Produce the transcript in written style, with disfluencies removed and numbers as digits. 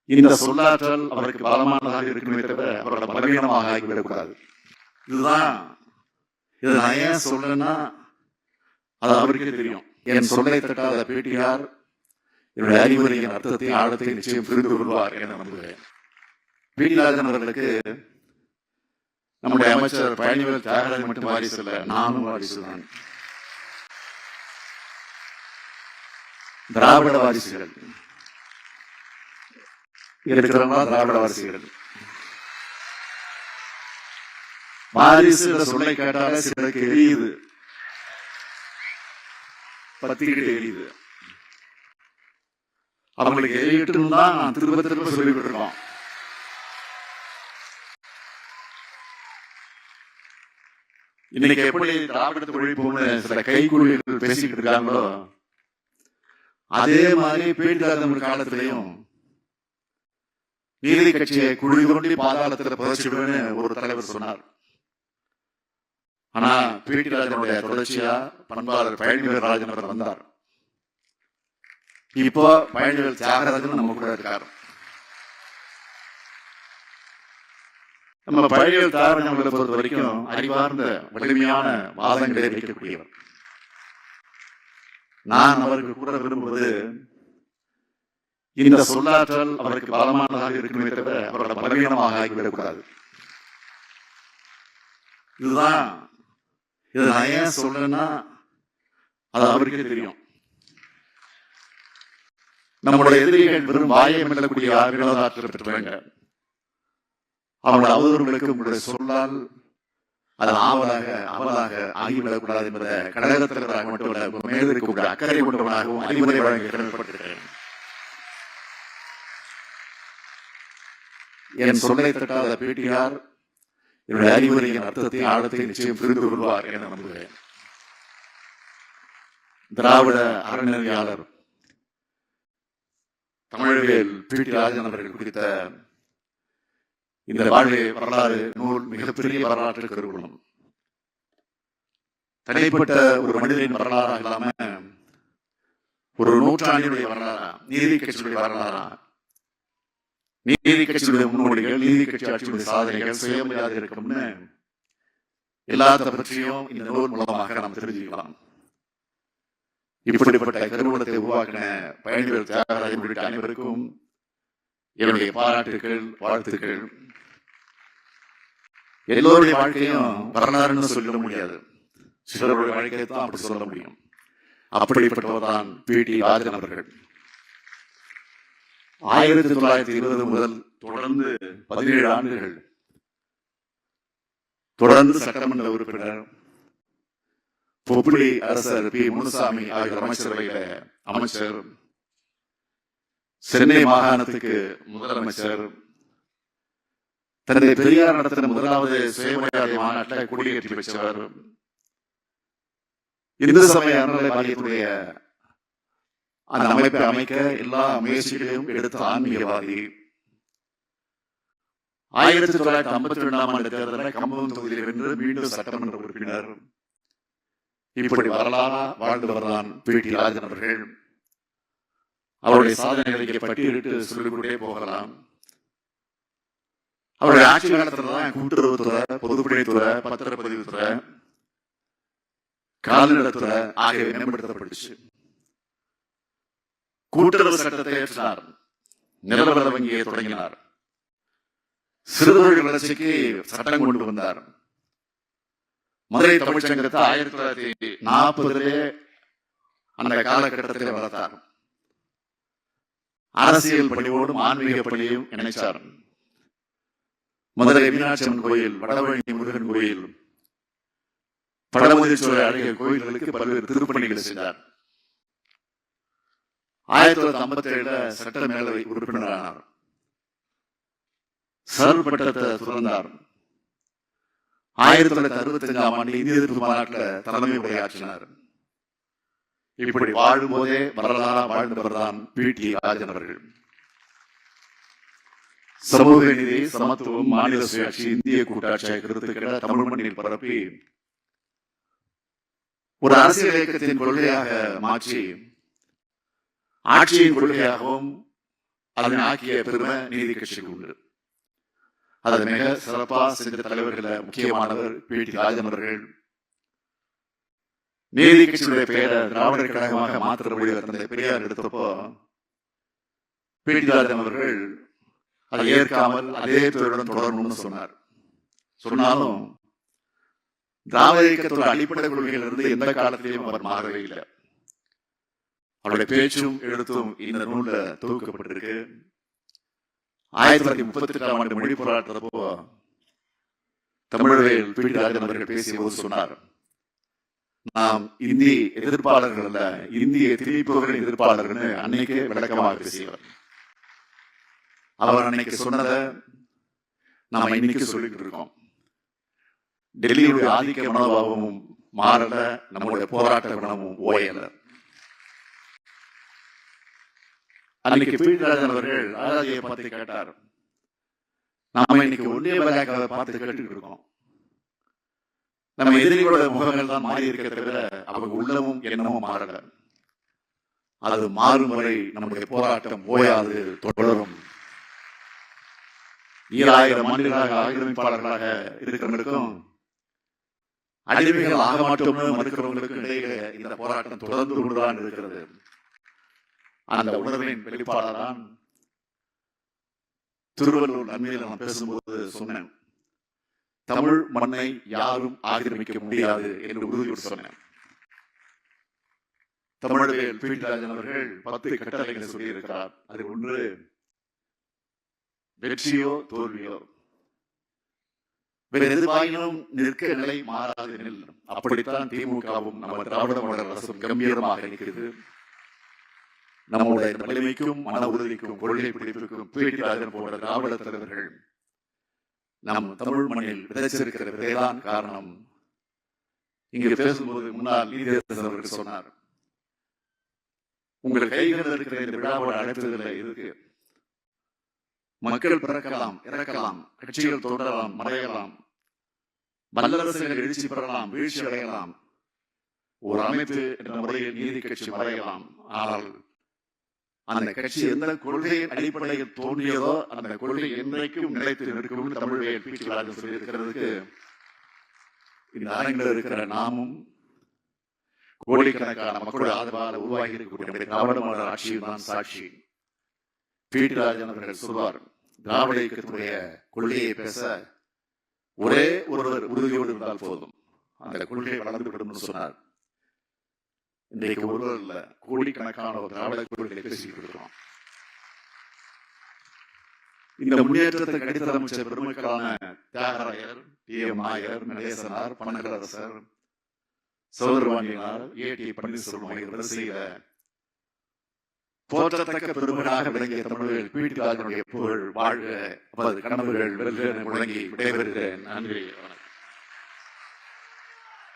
இந்த சொல்லாற்றல் அவருக்கு பலமானதாக இருக்குமே தவிர அவரோட பலவீனமாக ஆகிவிடக்கூடாது. இதுதான் இதை நான் ஏன் சொல்றேன்னா அது அவருக்கே தெரியும். என் சொல்லை தட்டாத பேட்டியார் என்னுடைய அறிவுரையின் அர்த்தத்தை ஆழத்தை நிச்சயம் புரிந்து கொள்வார் என நம்புகிறேன். பீட்டிராஜன் அவர்களுக்கு நம்முடைய அமைச்சர் பழனிவேல் தியாகராஜன் மட்டும் வாரிசு இல்லை, நானும் வாரிசுதான். திராவிட வாரிசுகள் இருக்கிறவங்களா திராவிட வாரிசுகள். வாரிசு சொல்லை கேட்டாலே சிலருக்கு எரியுது, பத்திக்கிட்டு எரியுது. அவங்களுக்கு எரியிட்டு தான் நான் திரும்ப திரும்ப சொல்லிவிட்டு இருக்கோம். இன்னைக்கு எப்படி திராவிடத்தை ஒழிப்போம்னு சில கைக்கூலிகள் பேசிக்கிட்டு இருக்காங்களோ அதே மாதிரி பீட்டிராஜன் காலத்திலையும் நீதி கட்சியை குழி தோண்டி பாதாளத்தில் புதைச்சிடுவேன்னு ஒரு தலைவர் சொன்னார். ஆனா பீட்டிராஜனுடைய தொடர்ச்சியா பண்பாளர் பழனிவேல் ராஜன் அவர் வந்தார். இப்போ பழனிவேல் தியாகராஜன் நம்ம கூட இருக்கார். நம்ம பழனிவேல் தியாகராஜன் அவர்களை பொறுத்த வரைக்கும் அறிவார்ந்த வலிமையான வாதங்களை வைக்கக்கூடியவர். நான் அவருக்கு கூட விரும்புவது இந்த சொல்லாற்றல் அவருக்கு பலமானதாக இருக்குமே தவிர அவரோட பலவீனமாக ஆகிவிடக்கூடாது. இதுதான் இதை நான் ஏன் சொல்றேன்னா அது அவருக்கே தெரியும். நம்முடைய எதிரிகள் வெறும் வாயை மெல்லக்கூடிய ஆற்றல் பெற்றவங்க. அவங்களோட அவதூறுகளுக்கு உங்களுடைய சொல்லால் அது அவலாக ஆகிவிடக்கூடாது என்பதை கடகத்தினராக மட்டுமல்ல மேல் இருக்கக்கூடிய அக்கறை கொண்டவனாகவும் அறிவுரை வழங்க கடமைப்பட்டிருக்கிறேன். என் சொல்லை தட்டாத பேட்டியார் என்னுடைய அறிவுரையின் அர்த்தத்தை ஆழத்தை நிச்சயம் புரிந்து கொள்வார் என நம்புகிறேன். திராவிட அறநிலையாளர் தமிழ்வேல் பீட்டிராஜன் அவர்கள் குறித்த இந்த வாழ்வை வரலாறு நூல் மிகப்பெரிய வரலாற்று கருவூலம். தனிப்பட்ட ஒரு மனிதனின் வரலாறாக இல்லாம ஒரு நூற்றாண்டினுடைய வரலாறா, நீதி கட்சியுடைய வரலாறா, நீதி கட்சியுடைய முன்னோடிகள், நீதி கட்சி ஆட்சியுடைய சாதனைகள், சுயமரியாதை இருக்கும்னு எல்லாத்த பற்றியும் இந்த நூல் மூலமாக நாம் தெரிஞ்சுக்கலாம். இப்படிப்பட்ட கருவூலத்தை உருவாக்கின பழனிவேல் தியாகராஜன் உள்ளிட்ட அனைவருக்கும் என்னுடைய பாராட்டுகள், வாழ்த்துக்கள். எல்லோருடைய வாழ்க்கையும் வரலாறுன்னு சொல்ல முடியாது, சிலருடைய வாழ்க்கையை தான் அப்படி சொல்ல முடியும். அப்படிப்பட்டவர்தான் பி.டி. ராஜன் அவர்கள். 1920 முதல் தொடர்ந்து 17 ஆண்டுகள் தொடர்ந்து சட்டமன்ற உறுப்பினர், பொப்பிலி அரசர் பி. முனுசாமி ஆகியோர் அமைச்சரவையில அமைச்சர், சென்னை மாகாணத்துக்கு முதலமைச்சர், தன்னை பெரியார் நடத்தின முதலாவது சுயமரியாதை மாநாட்டில் கொடியேற்றி வச்சவர், இந்து சமய அறநிலை வாரியத்துடைய அந்த அமைப்பை அமைக்க எல்லா முயற்சிகளையும் எடுத்த ஆன்மீகவாதி, 1952ஆம் ஆண்டு தேர்தலில் கம்பம் தொகுதியில் வென்று மீண்டும் சட்டமன்ற உறுப்பினர். இப்படி வரலாறா வாழ்ந்தவர்தான் பி.டி. ராஜன் அவர்கள். அவருடைய சாதனைகளை பட்டியலிட்டு சொல்லிக்கொண்டே போகலாம். அவருடைய ஆட்சி காலத்துலதான் கூட்டுறவுத்துறை, பொதுப்பணித்துறை, பத்திரப்பதிவுத்துறை, கால்நடைத்துறை ஆகியவை மேம்படுத்தப்பட்டுச்சு. கூட்டுறவு சட்டத்தை ஏற்றினார், நிலவர வங்கியை தொடங்கினார், சிறுதொழில் வளர்ச்சிக்கு சட்டம் கொண்டு வந்தார். மதுரை தமிழ்ச்சங்கத்தை 1940 அந்த காலகட்டத்திலே வளர்த்தார். அரசியல் பணியோடும் ஆன்மீக பணியையும் இணைச்சார். மதுரை மீனாட்சி அம்மன் கோயில், வடபழனி முருகன் கோயில், பழமுதிர்ச்சோலை ஆகிய கோயில்களுக்கு பல்வேறு திருப்பணிகளை செய்தார். 1957 சட்ட மேலவை உறுப்பினரானார். சர் பட்டத்தை துறந்தார். 1965ஆம் ஆண்டு இந்திய எதிர்ப்பு மாநாட்டில் தலைமை உரையாற்றினார். இப்படி வாழும் போதே வரலாறா வாழ்ந்தவர்தான் பி.டி. ராஜன் அவர்கள். சமூக நீதி, சமத்துவம், மாநில சுயாட்சி, இந்திய கூட்டாட்சி கருத்துக்களை தமிழ் மண்ணில் பரப்பி ஒரு அரசியல் இயக்கத்தின் கொள்கையாக மாற்றி ஆட்சியின் கொள்கையாகவும் அதனை ஆக்கிய பெருமை நீதி கட்சிக்கு உண்டு. அதை மிக சிறப்பாக செஞ்ச தலைவர்கள முக்கியமானவர் பி.டி. ராஜன் அவர்கள். நீதி கட்சியுடைய பெயரை திராவிடர் கழகமாக மாற்ற முடிவு தந்தை பெரியார் எடுத்தப்போ பி.டி. ராஜன் அவர்கள் அதை ஏற்காமல் அதே பெயருடன் தொடரணும்னு சொன்னார். சொன்னாலும் திராவிட இயக்கத்தோட அடிப்படை கொள்கையிலிருந்து எந்த காலத்திலையும் அவர் மாறவே இல்லை. அவருடைய பேச்சும் எழுத்தும் இந்த நூல்ல தொகுக்கப்பட்டிருக்கு. 1938ஆம் ஆண்டு மொழி போராட்டத்தப்போ தமிழர்கள் பி.டி. ராஜன் அவர்கள் பேசிய போது சொன்னார், நாம் இந்தி எதிர்ப்பாளர்கள் அல்ல, இந்திய திணிப்பவர்களின் எதிர்ப்பாளர்கள் அன்னைக்கே விளக்கமாக பேசியவர். அவர் அன்னைக்கு சொன்னதை நாம இன்னைக்கு சொல்லிட்டு இருக்கோம். டெல்லியுடைய ஆதிக்க மனோபாவமும் மாறல, நம்முடைய போராட்ட குணமும் ஓயல. அன்னைக்கு பி.டி. ராஜன் அவர்கள் ராஜாஜியை பார்த்து கேட்டார், நாம இன்னைக்கு ஒன்றிய பாஜகவை பார்த்து கேட்டுக்கிட்டு இருக்கோம். நம்ம எதிரிகளோட முகங்கள் தான் மாறி இருக்க தவிர அவங்க உள்ளமும் எண்ணமும் மாறல. அது மாறும் வரை நம்முடைய போராட்டம் ஓயாது, தொடரும். 2000 ஆண்டுகளாக ஆக்கிரமிப்பாளர்களாக இருக்கிறவங்களுக்கும் அடிமைகள் ஆக மாட்டோம்னு மறுக்கிறவங்களுக்கும் இடையே இந்த போராட்டம் தொடர்ந்து கொண்டுதான் இருக்கிறது. அந்த உணர்வின் வெளிப்பாடாதான் திருவள்ளூர் நன்மையில் நான் பேசும்போது சொன்னேன், தமிழ் மண்ணை யாரும் ஆக்கிரமிக்க முடியாது என்று உறுதியோடு சொன்னேன். தமிழர்கள் பி.டி. ராஜன் அவர்கள் 10 கட்டளைகளை சொல்லியிருக்கிறார். அதில் ஒன்று, வெற்றியோ தோல்வியோ வேறு எதுவாயினும் நிற்க நிலை மாறாது நில். அப்படித்தான் திமுகவும் நம்ம திராவிட மாடல் அரசும் கம்பீரமாக நிற்கிறது. நம்முடைய வலிமைக்கும் மன உறுதிக்கும் கொள்கை பிடிப்புக்கும் பி.டி. ராஜன் போன்ற திராவிட தலைவர்கள் நம் தமிழ் மண்ணில் விதைச்சிருக்கிற விதைதான் காரணம். இங்கு பேசும்போது முன்னாள் நீதியரசர் அவர்கள் சொன்னார், உங்கள் கைகள் இருக்கிற இந்த விழாவோட அழைப்புகளை இருக்கு. மக்கள் பிறக்கலாம், இறக்கலாம், கட்சிகள் தொடரலாம், மறையலாம், வல்லரசுகள் எழுச்சி பெறலாம், வீழ்ச்சி அடையலாம், ஒரு அமைப்பு என்ற முறையில் நீதி கட்சி மறையலாம். ஆனால் அந்த கட்சி எந்த கொள்கையின் அடிப்படையில் தோன்றியதோ அந்த கொள்கை என்றைக்கும் நிலைத்து நிற்கும் தமிழர்கள் பி.டி. ராஜன் சொல்லியிருக்கிறதுக்கு இந்த அரங்கில் இருக்கிற நாமும் கோடிக்கணக்கான மக்களுடைய ஆதரவால் உருவாகி இருக்கக்கூடிய திராவிட மாடல் ஆட்சியும் தான் சாட்சி. பி.டி. ராஜன் அவர்கள் சொல்வார், திராவிட இயக்கத்துடைய கொள்கையை பேச ஒரே ஒருவர் உறுதியோடு இருந்தால் போதும், அந்த கொள்கை வளர்ந்துவிடும் சொன்னார். இன்றைக்கு ஒருவர் இல்ல, கோடிக்கணக்கான திராவிட கொள்கைகளை பேசிக்கிட்டு இருக்கிறோம். இந்த முன்னேற்றத்தை கடித்தமைச்ச பெருமக்களான தியாகராயர், டி.எம். நாயர், நடேசனார், பனகரசர், சௌதரபாண்டியனார், ஏ.டி. பன்னீர்செல்வம் ஆகியோர் செய்த போற்றத்தக்க பெருமகனாக விளங்கிய தமிழர்கள் பி.டி. ராஜனுடைய புகழ் வாழ்க, கனவுகள் வெல்க முழங்கி விடைபெறுகிறேன். நன்றி.